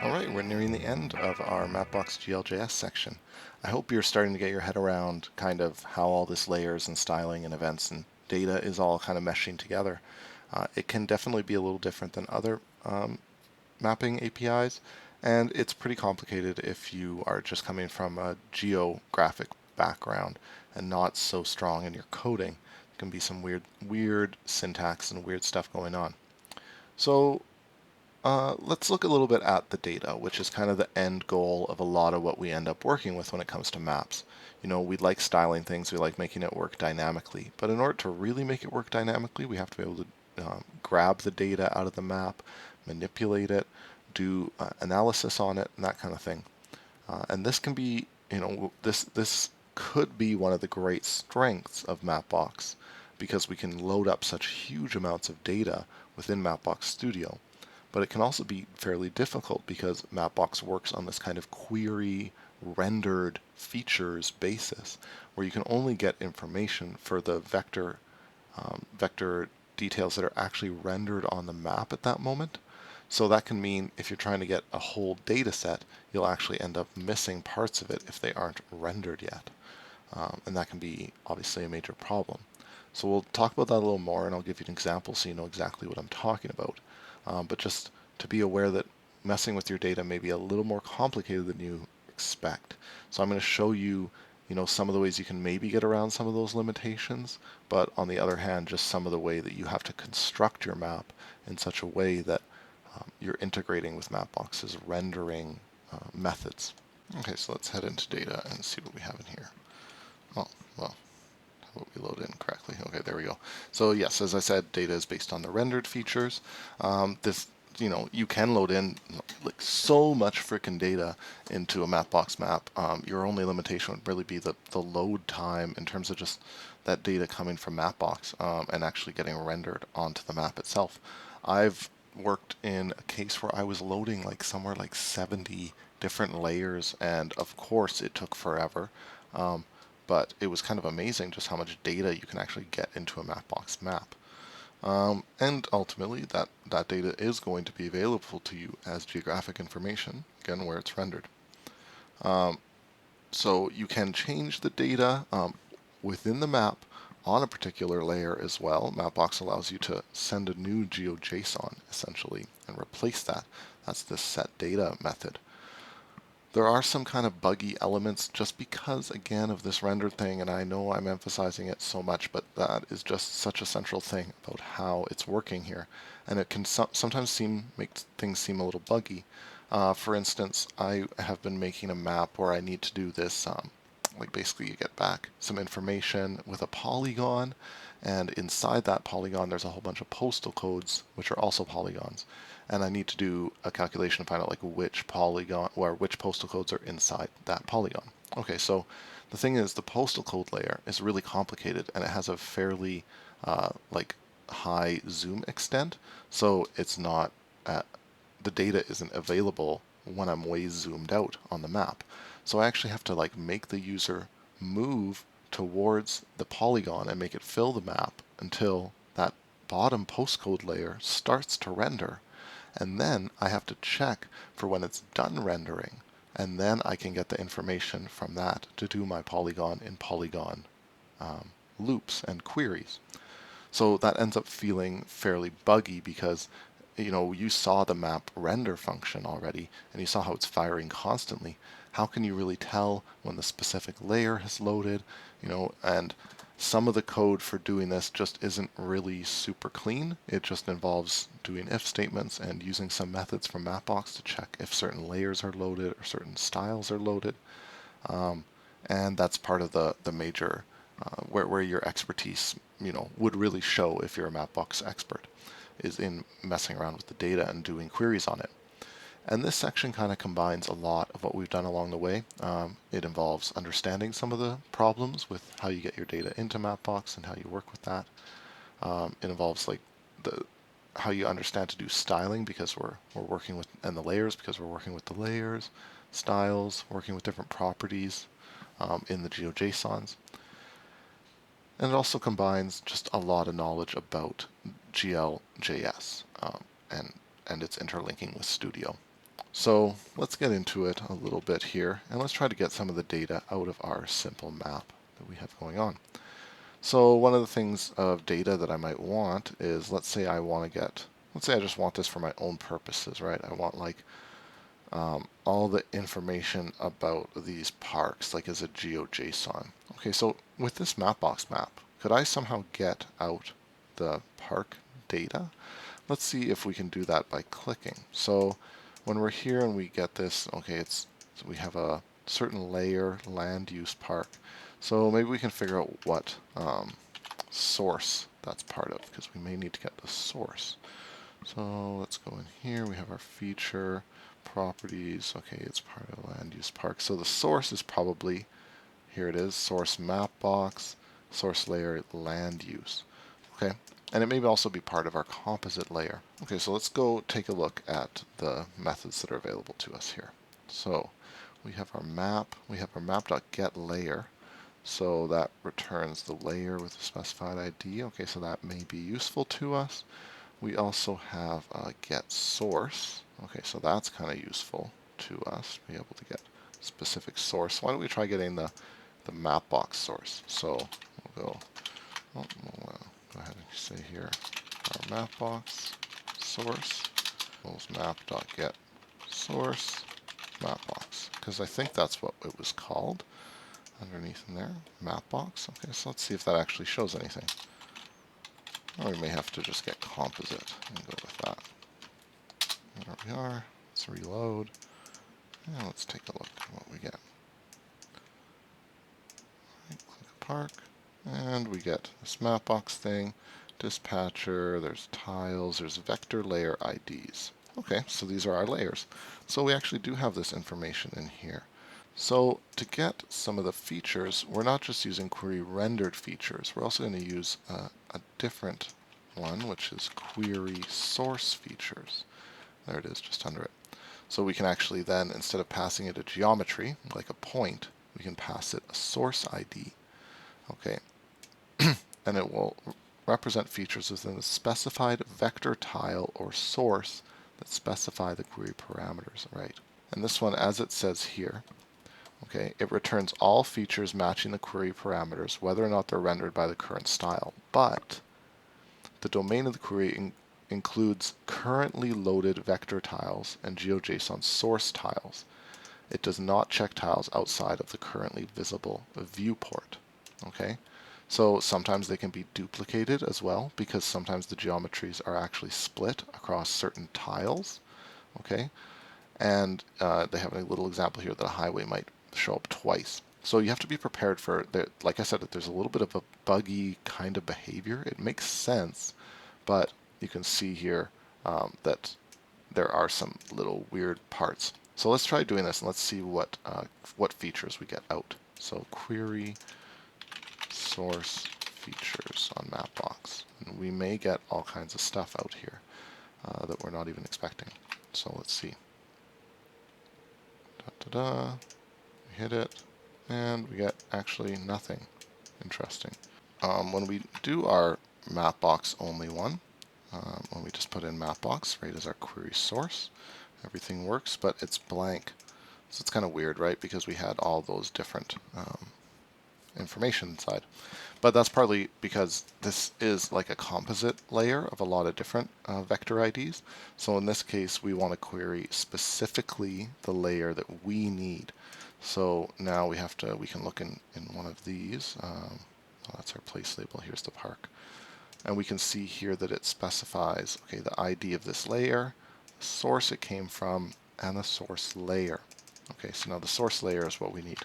Alright, we're nearing the end of our Mapbox GL JS section. I hope you're starting to get your head around kind of how all this layers and styling and events and data is all kind of meshing together. It can definitely be a little different than other mapping APIs, and it's pretty complicated if you are just coming from a geographic background and not so strong in your coding. There can be some weird syntax and weird stuff going on. So let's look a little bit at the data, which is kind of the end goal of a lot of what we end up working with when it comes to maps. You know, we like styling things, we like making it work dynamically, but in order to really make it work dynamically, we have to be able to grab the data out of the map, manipulate it, do analysis on it, and that kind of thing. And this can be, this could be one of the great strengths of Mapbox because we can load up such huge amounts of data within Mapbox Studio. But it can also be fairly difficult because Mapbox works on this kind of query rendered features basis where you can only get information for the vector details that are actually rendered on the map at that moment. So that can mean if you're trying to get a whole data set, you'll actually end up missing parts of it if they aren't rendered yet. And that can be obviously a major problem. So we'll talk about that a little more, and I'll give you an example so you know exactly what I'm talking about. But just to be aware that messing with your data may be a little more complicated than you expect. So I'm going to show you, some of the ways you can maybe get around some of those limitations, but on the other hand, just some of the way that you have to construct your map in such a way that you're integrating with Mapbox's rendering methods. Okay, so let's head into data and see what we have in here. Oh, well, how about we load in correctly? Okay, there we go. So yes, as I said, data is based on the rendered features. You can load in like so much freaking data into a Mapbox map. Your only limitation would really be the load time in terms of just that data coming from Mapbox and actually getting rendered onto the map itself. I've worked in a case where I was loading like somewhere like 70 different layers, and of course it took forever. But it was kind of amazing just how much data you can actually get into a Mapbox map. And ultimately, that data is going to be available to you as geographic information, again, where it's rendered. So you can change the data within the map on a particular layer as well. Mapbox allows you to send a new GeoJSON, essentially, and replace that. That's the setData method. There are some kind of buggy elements just because, again, of this rendered thing, and I know I'm emphasizing it so much, but that is just such a central thing about how it's working here. And it can sometimes make things seem a little buggy. For instance, I have been making a map where I need to do this, like basically you get back some information with a polygon, and inside that polygon there's a whole bunch of postal codes, which are also polygons. And I need to do a calculation to find out like which postal codes are inside that polygon. Okay, so the thing is, the postal code layer is really complicated, and it has a fairly like high zoom extent, so it's not the data isn't available when I'm way zoomed out on the map. So I actually have to like make the user move towards the polygon and make it fill the map until that bottom postcode layer starts to render. And then I have to check for when it's done rendering, and then I can get the information from that to do my polygon in polygon loops and queries. So that ends up feeling fairly buggy because you saw the map render function already, and you saw how it's firing constantly. How can you really tell when the specific layer has loaded? And some of the code for doing this just isn't really super clean. It just involves doing if statements and using some methods from Mapbox to check if certain layers are loaded or certain styles are loaded. And that's part of the major where your expertise would really show if you're a Mapbox expert, is in messing around with the data and doing queries on it. And this section kind of combines a lot of what we've done along the way. It involves understanding some of the problems with how you get your data into Mapbox and how you work with that. It involves like how you understand to do styling because we're working with, and the layers because we're working with the layers, styles, working with different properties in the GeoJSONs. And it also combines just a lot of knowledge about GL JS and its interlinking with Studio. So let's get into it a little bit here, and let's try to get some of the data out of our simple map that we have going on. So one of the things of data that I might want is, let's say I just want this for my own purposes, right? I want like all the information about these parks, like as a GeoJSON. Okay, so with this Mapbox map, could I somehow get out the park data? Let's see if we can do that by clicking. So when we're here and we get this, okay, so we have a certain layer, land use park. So maybe we can figure out what source that's part of, because we may need to get the source. So let's go in here. We have our feature, properties. Okay, it's part of land use park. So the source is probably, here it is, source Mapbox, source layer land use. Okay, and it may also be part of our composite layer. Okay, so let's go take a look at the methods that are available to us here. So we have our map, we have our map.getLayer. So that returns the layer with the specified ID. Okay, so that may be useful to us. We also have get source. Okay, so that's kind of useful to us, be able to get specific source. Why don't we try getting the Mapbox source? So we'll go ahead and say here our Mapbox source equals map.get source Mapbox, because I think that's what it was called underneath in there, Mapbox. Okay, so let's see if that actually shows anything. Or we may have to just get composite and go with that. There we are. Let's reload. And let's take a look at what we get. Right, click park. And we get this Mapbox thing, dispatcher, there's tiles, there's vector layer IDs. Okay, so these are our layers. So we actually do have this information in here. So to get some of the features, we're not just using queryRenderedFeatures. We're also going to use a different one, which is querySourceFeatures. There it is, just under it. So we can actually then, instead of passing it a geometry, like a point, we can pass it a source ID. Okay, and it will represent features within a specified vector tile or source that specify the query parameters, right? And this one, as it says here, okay, it returns all features matching the query parameters, whether or not they're rendered by the current style. But the domain of the query includes currently loaded vector tiles and GeoJSON source tiles. It does not check tiles outside of the currently visible viewport. Okay, so sometimes they can be duplicated as well, because sometimes the geometries are actually split across certain tiles. Okay, and they have a little example here that a highway might show up twice. So you have to be prepared for, like I said, that there's a little bit of a buggy kind of behavior. It makes sense, but you can see here that there are some little weird parts. So let's try doing this and let's see what features we get out. So query source features on Mapbox. And we may get all kinds of stuff out here that we're not even expecting. So let's see. Da-da-da. We hit it, and we get actually nothing interesting. When we do our Mapbox only one, when we just put in Mapbox right as our query source, everything works, but it's blank. So it's kind of weird, right? Because we had all those different information inside. But that's partly because this is like a composite layer of a lot of different vector IDs. So in this case, we want to query specifically the layer that we need. So now we can look in one of these. Oh, that's our place label. Here's the park. And we can see here that it specifies, okay, the ID of this layer, the source it came from, and the source layer. Okay, so now the source layer is what we need.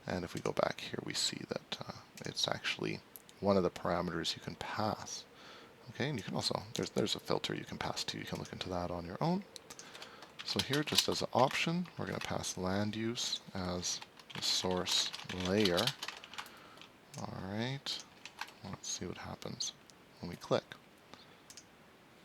And if we go back here, we see that it's actually one of the parameters you can pass. Okay, and you can also, there's a filter you can pass to. You can look into that on your own. So here, just as an option, we're going to pass land use as the source layer. All right, let's see what happens when we click.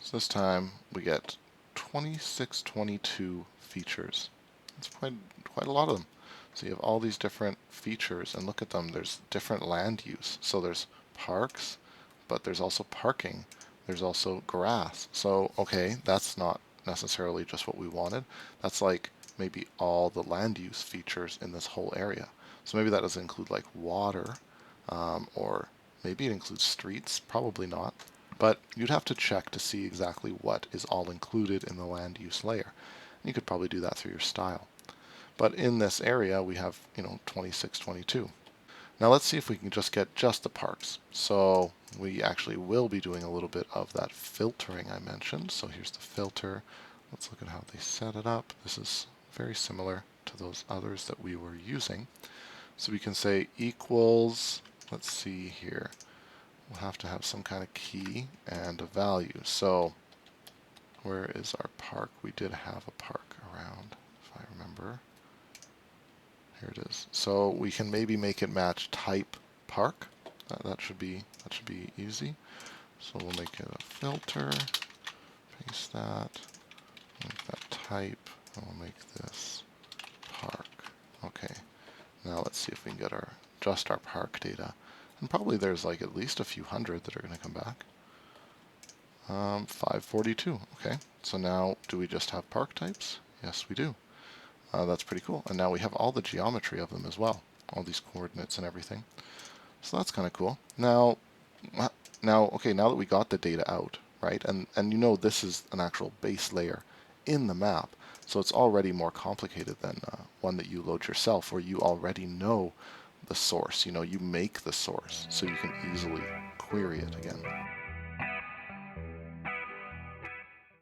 So this time we get 2622 features. That's quite a lot of them. So you have all these different features, and look at them. There's different land use. So there's parks, but there's also parking. There's also grass. So okay, that's not necessarily just what we wanted. That's like maybe all the land use features in this whole area. So maybe that doesn't include like water, or maybe it includes streets, probably not. But you'd have to check to see exactly what is all included in the land use layer. You could probably do that through your style. But in this area, we have, 26, 22. Now let's see if we can just get just the parks. So we actually will be doing a little bit of that filtering I mentioned. So here's the filter. Let's look at how they set it up. This is very similar to those others that we were using. So we can say equals, let's see here. We'll have to have some kind of key and a value. So where is our park? We did have a park around, if I remember. Here it is. So we can maybe make it match type park. That should be easy. So we'll make it a filter, paste that, make that type, and we'll make this park. Okay. Now let's see if we can get just our park data. And probably there's like at least a few hundred that are going to come back. 542. Okay. So now do we just have park types? Yes, we do. That's pretty cool. And now we have all the geometry of them as well, all these coordinates and everything. So that's kind of cool. Now, okay, now that we got the data out, right, and this is an actual base layer in the map, so it's already more complicated than one that you load yourself, where you already know the source. You make the source, so you can easily query it again.